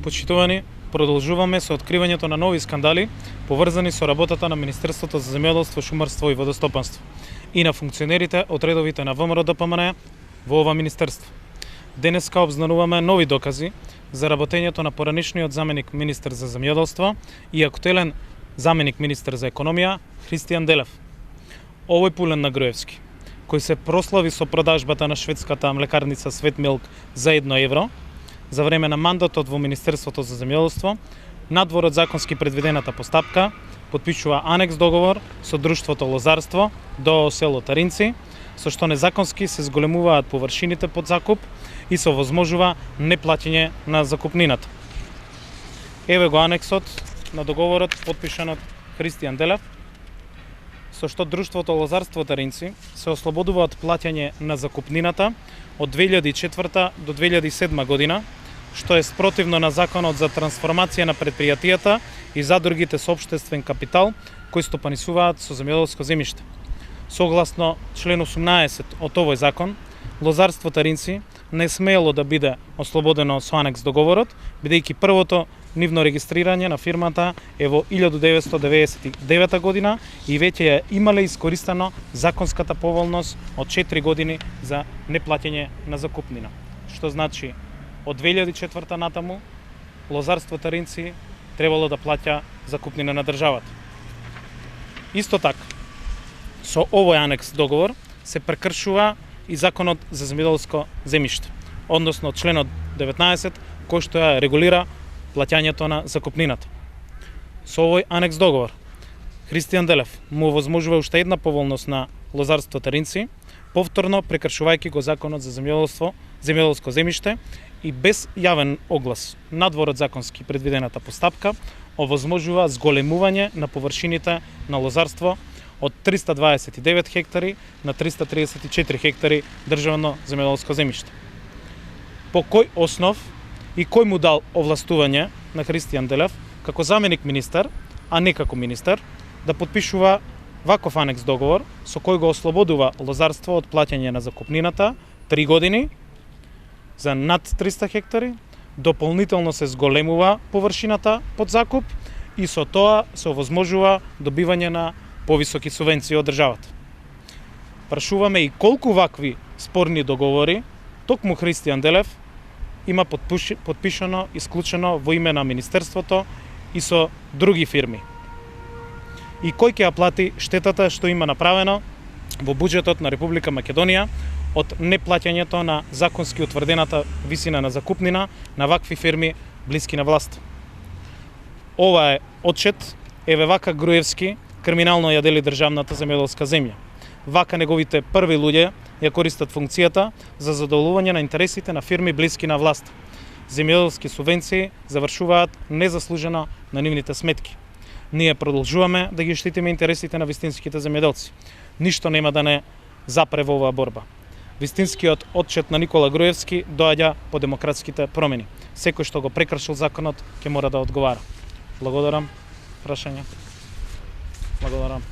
Почитувани, продолжуваме со откривањето на нови скандали поврзани со работата на Министерството за земјоделство, шумарство и водостопанство и на функционерите од редовите на ВМРО ДПМН во ова министерство. Денеска обзнануваме нови докази за работењето на поранешниот заменик министер за земјоделство и актуелен заменик министер за економија Христијан Делев. Овој Пулен на Груевски, кој се прослави со продажбата на шведската млекарница Свет Милк за 1 евро, за време на мандатот во Министерството за земјоделство, надвор од законски предвидената постапка, потпишува анекс договор со друштвото Лозарство до село Таринци, со што незаконски се зголемуваат површините под закуп и се овозможува неплаќање на закупнината. Еве го анексот на договорот потпишан од Христијан Делев, со што друштвото Лозарство Таринци се ослободува од плаќање на закупнината од 2004 до 2007 година, што е спротивно на Законот за трансформација на предпријатијата и задругите со општествен капитал кои стопанисуваат со земјоделско земјиште. Согласно член 18 од овој закон, Лозарство Таринци не смеело да биде ослободено со анекс договорот, бидејќи првото нивно регистрирање на фирмата е во 1999 година и веќе ја имале искористено законската поволност од 4 години за неплаќање на закупнина. Што значи, од 2004 натаму, Лозарство Таринци требало да плаќа закупнина на државата. Исто така, со овој анекс договор се прекршува и Законот за земјоделско земјиште, односно членот 19, кој што ја регулира плаќањето на закупнината. Со овој анекс договор, Христијан Делев му овозможува уште една поволност на Лозарство Таринци, повторно прекршувајќи го Законот за земјоделско земјиште и без јавен оглас, надвор од законски предвидената постапка, овозможува зголемување на површините на Лозарство од 329 хектари на 334 хектари државно земјоделско земјиште. По кој основ и кој му дал овластување на Христијан Делев како заменик министер, а не како министер, да потпишува ваков анекс договор со кој го ослободува Лозарство од плаќање на закупнината 3 години за над 300 хектари, дополнително се зголемува површината под закуп и со тоа се овозможува добивање на повисоки субвенции од државата. Прашуваме и колку вакви спорни договори токму Христијан Делев има потпишано и склучено во име на Министерството и со други фирми. И кој ќе ја плати штетата што има направено во буџетот на Република Македонија од неплаќањето на законски утврдената висина на закупнина на вакви фирми блиски на власт. Ова е отчет, еве вака Груевски криминално ја дели државната земјоделска земја. Вака неговите први луѓе ја користат функцијата за задоволување на интересите на фирми блиски на власт. Земјоделски субвенции завршуваат незаслужено на нивните сметки. Ние продолжуваме да ги штитиме интересите на вистинските земјоделци. Ништо нема да не запре во оваа борба. Вистинскиот отчет на Никола Груевски доаѓа по демократските промени. Секој што го прекршил законот ќе мора да одговара. Благодарам. Прашање. Благодарам.